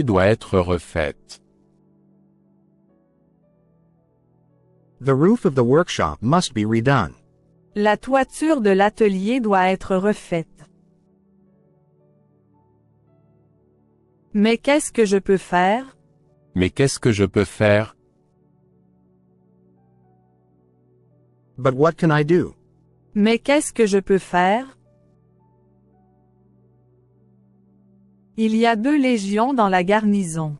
doit être refaite. The roof of the workshop must be redone. La toiture de l'atelier doit être refaite. Mais qu'est-ce que je peux faire? Mais qu'est-ce que je peux faire? But what can I do? Mais qu'est-ce que je peux faire? Il y a 2 légions dans la garnison.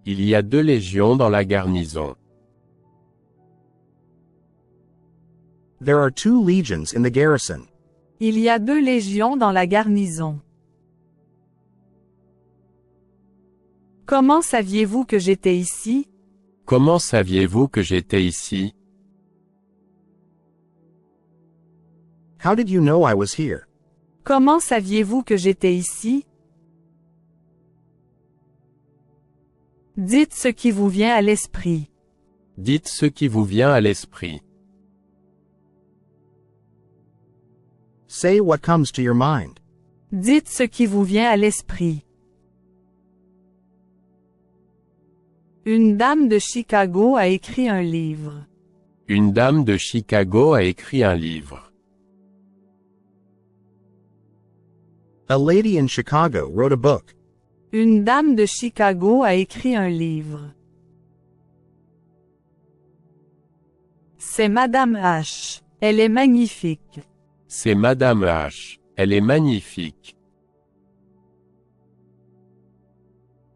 Il y a 2 légions dans la garnison. There are 2 legions in the garrison. Il y a 2 légions dans la garnison. Comment saviez-vous que j'étais ici? Comment saviez-vous que j'étais ici? How did you know I was here? Comment saviez-vous que j'étais ici? Dites ce qui vous vient à l'esprit. Dites ce qui vous vient à l'esprit. Say what comes to your mind. Dites ce qui vous vient à l'esprit. Une dame de Chicago a écrit un livre. Une dame de Chicago a écrit un livre. A lady in Chicago wrote a book. Une dame de Chicago a écrit un livre. C'est Madame H. Elle est magnifique. C'est Madame H. Elle est magnifique.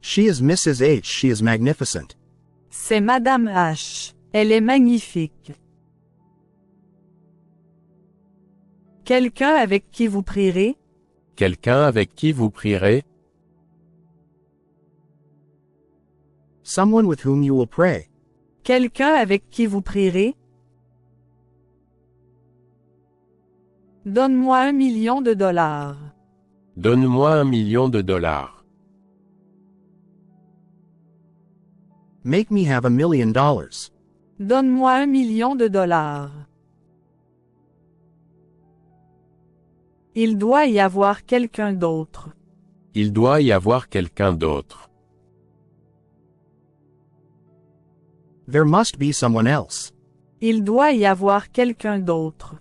She is Mrs. H. She is magnificent. C'est Madame H. Elle est magnifique. Quelqu'un avec qui vous prierez? Quelqu'un avec qui vous prierez? Someone with whom you will pray. Quelqu'un avec qui vous prierez? Donne-moi $1 million. Donne-moi $1 million. Make me have $1 million. Donne-moi $1 million. Il doit y avoir quelqu'un d'autre. Il doit y avoir quelqu'un d'autre. There must be someone else. Il doit y avoir quelqu'un d'autre.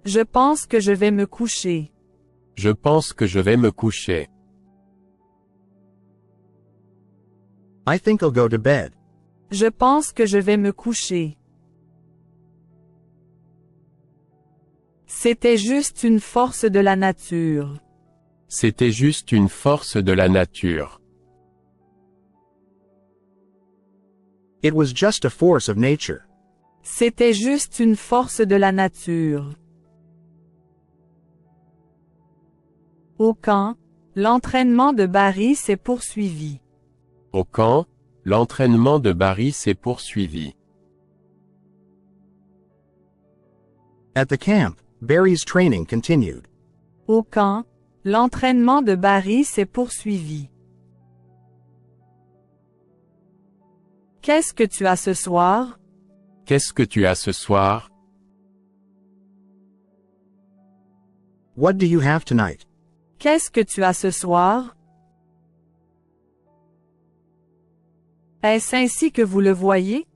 Je pense que je vais me coucher. Je pense que je vais me coucher. I think I'll go to bed. Je pense que je vais me coucher. C'était juste une force de la nature. C'était juste une force de la nature. It was just a force of nature. C'était juste une force de la nature. Au camp, l'entraînement de Barry s'est poursuivi. Au camp, l'entraînement de Barry s'est poursuivi. At the camp, Barry's training continued. Au camp, l'entraînement de Barry s'est poursuivi. Qu'est-ce que tu as ce soir? Qu'est-ce que tu as ce soir? What do you have tonight? Qu'est-ce que tu as ce soir? Est-ce ainsi que vous le voyez?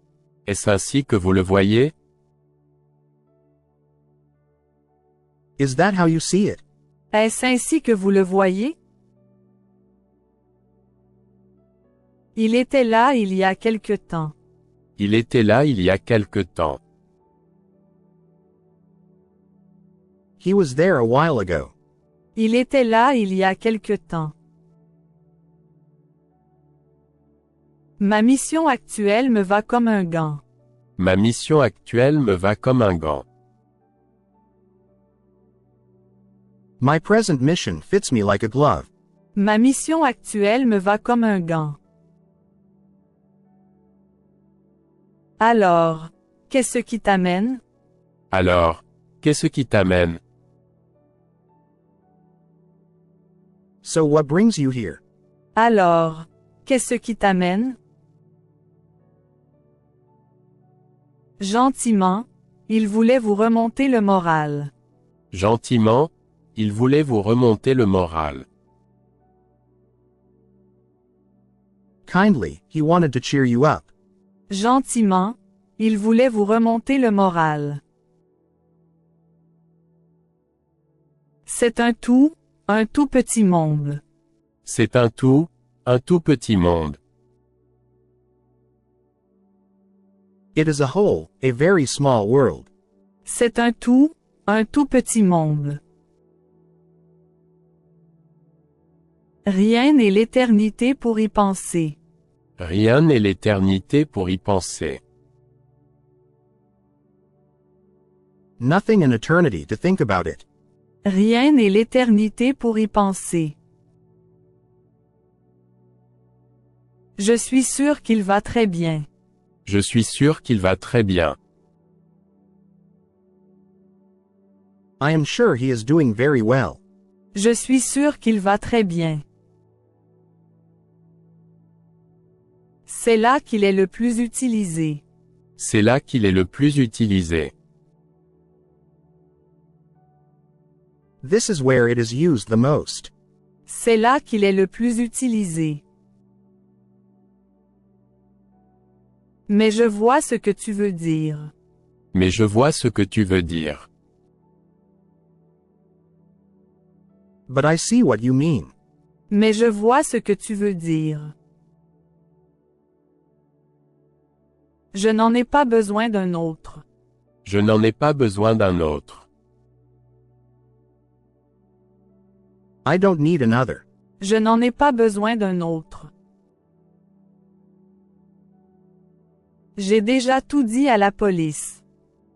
Est-ce ainsi que vous le voyez? Is that how you see it? Est-ce ainsi que vous le voyez? Il était là il y a quelque temps. Il était là il y a quelque temps. He was there a while ago. Il était là il y a quelque temps. Ma mission actuelle me va comme un gant. Ma mission actuelle me va comme un gant. My present mission fits me like a glove. Ma mission actuelle me va comme un gant. Alors, qu'est-ce qui t'amène? Alors, qu'est-ce qui t'amène? So what brings you here? Alors, qu'est-ce qui t'amène? Gentiment, il voulait vous remonter le moral. Gentiment, il voulait vous remonter le moral. Kindly, he wanted to cheer you up. Gentiment, il voulait vous remonter le moral. C'est un tout petit monde. C'est un tout petit monde. It is a whole, a very small world. C'est un tout petit monde. Rien n'est l'éternité pour y penser. Rien n'est l'éternité pour y penser. Nothing in eternity to think about it. Rien n'est l'éternité pour y penser. Je suis sûr qu'il va très bien. Je suis sûr qu'il va très bien. I am sure he is doing very well. Je suis sûr qu'il va très bien. C'est là qu'il est le plus utilisé. C'est là qu'il est le plus utilisé. This is where it is used the most. C'est là qu'il est le plus utilisé. Mais je vois ce que tu veux dire. Mais je vois ce que tu veux dire. But I see what you mean. Mais je vois ce que tu veux dire. Je n'en ai pas besoin d'un autre. Je n'en ai pas besoin d'un autre. I don't need another. Je n'en ai pas besoin d'un autre. J'ai déjà tout dit à la police.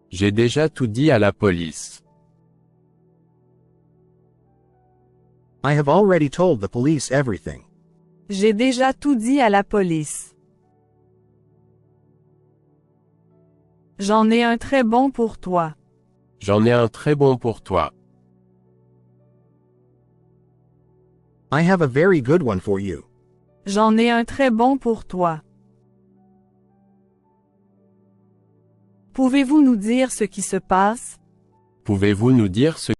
J'ai déjà tout dit à la police. I have already told the police everything. J'ai déjà tout dit à la police. J'en ai un très bon pour toi. J'en ai un très bon pour toi. I have a very good one for you. J'en ai un très bon pour toi. Pouvez-vous nous dire ce qui se passe? Pouvez-vous nous dire ce